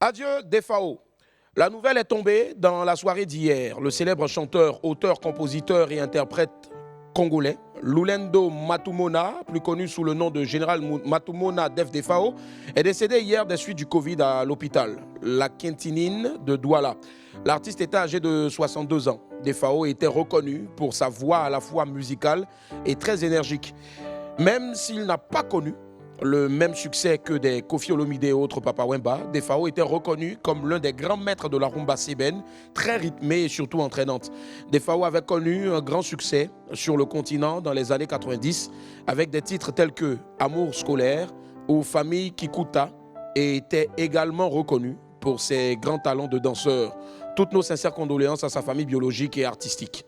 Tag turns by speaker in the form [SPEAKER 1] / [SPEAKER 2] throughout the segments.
[SPEAKER 1] Adieu Defao. La nouvelle est tombée dans la soirée d'hier. Le célèbre chanteur, auteur, compositeur et interprète congolais, Lulendo Matumona, plus connu sous le nom de Général Matumona Def Defao, est décédé hier des suites du Covid à l'hôpital, la Quintinine de Douala. L'artiste était âgé de 62 ans. Defao était reconnu pour sa voix à la fois musicale et très énergique. Même s'il n'a pas connu le même succès que des Koffi Olomide et autres Papa Wemba, Defao était reconnu comme l'un des grands maîtres de la rumba sébène, très rythmée et surtout entraînante. Defao avait connu un grand succès sur le continent dans les années 90 avec des titres tels que Amour scolaire ou Famille Kikuta et était également reconnu pour ses grands talents de danseur. Toutes nos sincères condoléances à sa famille biologique et artistique.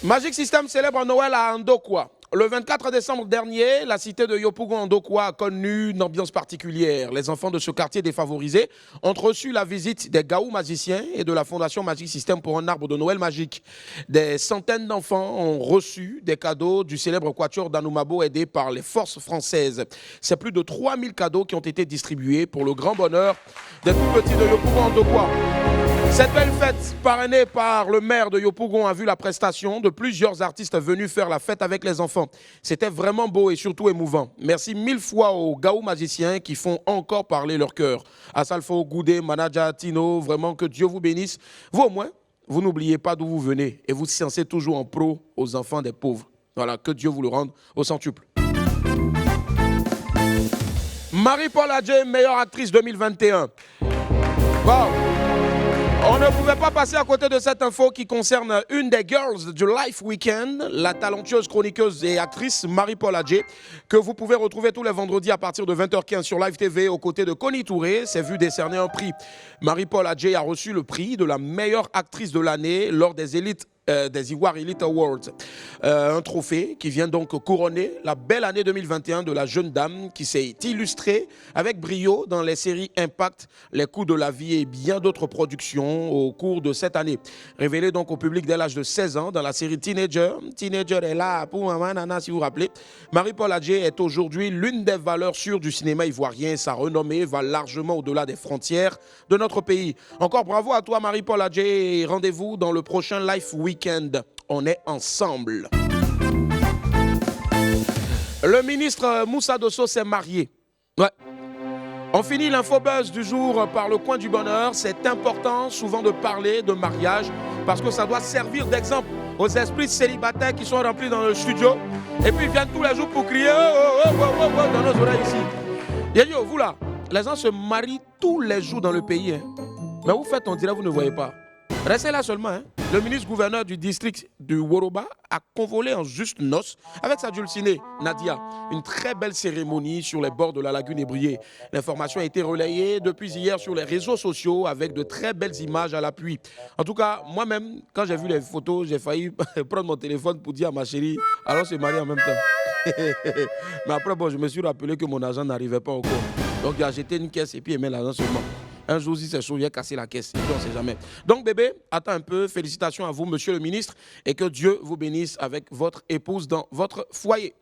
[SPEAKER 1] Magic System célèbre Noël à Ndokwa. Le 24 décembre dernier, la cité de Yopougon-Ndokwa a connu une ambiance particulière. Les enfants de ce quartier défavorisé ont reçu la visite des Gaou magiciens et de la Fondation Magic System pour un arbre de Noël magique. Des centaines d'enfants ont reçu des cadeaux du célèbre quatuor d'Anoumabo aidé par les forces françaises. C'est plus de 3000 cadeaux qui ont été distribués pour le grand bonheur des tout-petits de Yopougon-Ndokwa. Cette belle fête, parrainée par le maire de Yopougon, a vu la prestation de plusieurs artistes venus faire la fête avec les enfants. C'était vraiment beau et surtout émouvant. Merci 1000 fois aux Gaou magiciens qui font encore parler leur cœur. Asalfo, Goudé, Manaja, Tino, vraiment que Dieu vous bénisse. Vous au moins, vous n'oubliez pas d'où vous venez et vous sciencez toujours en pro aux enfants des pauvres. Voilà, que Dieu vous le rende au centuple. Marie-Paul Adjé, meilleure actrice 2021. Wow. On ne pouvait pas passer à côté de cette info qui concerne une des girls du Life Weekend, la talentueuse chroniqueuse et actrice Marie-Paul Adjé, que vous pouvez retrouver tous les vendredis à partir de 20h15 sur Live TV aux côtés de Connie Touré. C'est vu décerner un prix. Marie-Paul Adjé a reçu le prix de la meilleure actrice de l'année lors des Ivoire Elite Awards. Un trophée qui vient donc couronner la belle année 2021 de la jeune dame qui s'est illustrée avec brio dans les séries Impact, Les Coups de la Vie et bien d'autres productions au cours de cette année. Révélée donc au public dès l'âge de 16 ans dans la série Teenager. Teenager est là pour maman, nana, si vous vous rappelez. Marie-Paul Adjé est aujourd'hui l'une des valeurs sûres du cinéma ivoirien. Sa renommée va largement au-delà des frontières de notre pays. Encore bravo à toi Marie-Paul Adjé et rendez-vous dans le prochain Life Weekend. On est ensemble. Le ministre Moussa Dosso s'est marié. Ouais. On finit l'infobuzz du jour par le coin du bonheur. C'est important souvent de parler de mariage parce que ça doit servir d'exemple aux esprits célibataires qui sont remplis dans le studio et puis ils viennent tous les jours pour crier dans nos oreilles ici. Yo, vous là, les gens se marient tous les jours dans le pays. Hein. Mais vous faites, on dirait vous ne voyez pas. Restez là seulement. Hein. Le ministre-gouverneur du district du Woroba a convolé en juste noces avec sa dulcinée, Nadia. Une très belle cérémonie sur les bords de la lagune Ébrié. L'information a été relayée depuis hier sur les réseaux sociaux avec de très belles images à l'appui. En tout cas, moi-même, quand j'ai vu les photos, j'ai failli prendre mon téléphone pour dire à ma chérie, alors se marier en même temps. Mais après, bon, je me suis rappelé que mon argent n'arrivait pas encore. Donc, j'ai acheté une caisse et puis il met l'argent seulement. Un jour, si c'est chaud, il a cassé la caisse. On ne sait jamais. Donc, bébé, attends un peu. Félicitations à vous, monsieur le ministre, et que Dieu vous bénisse avec votre épouse dans votre foyer.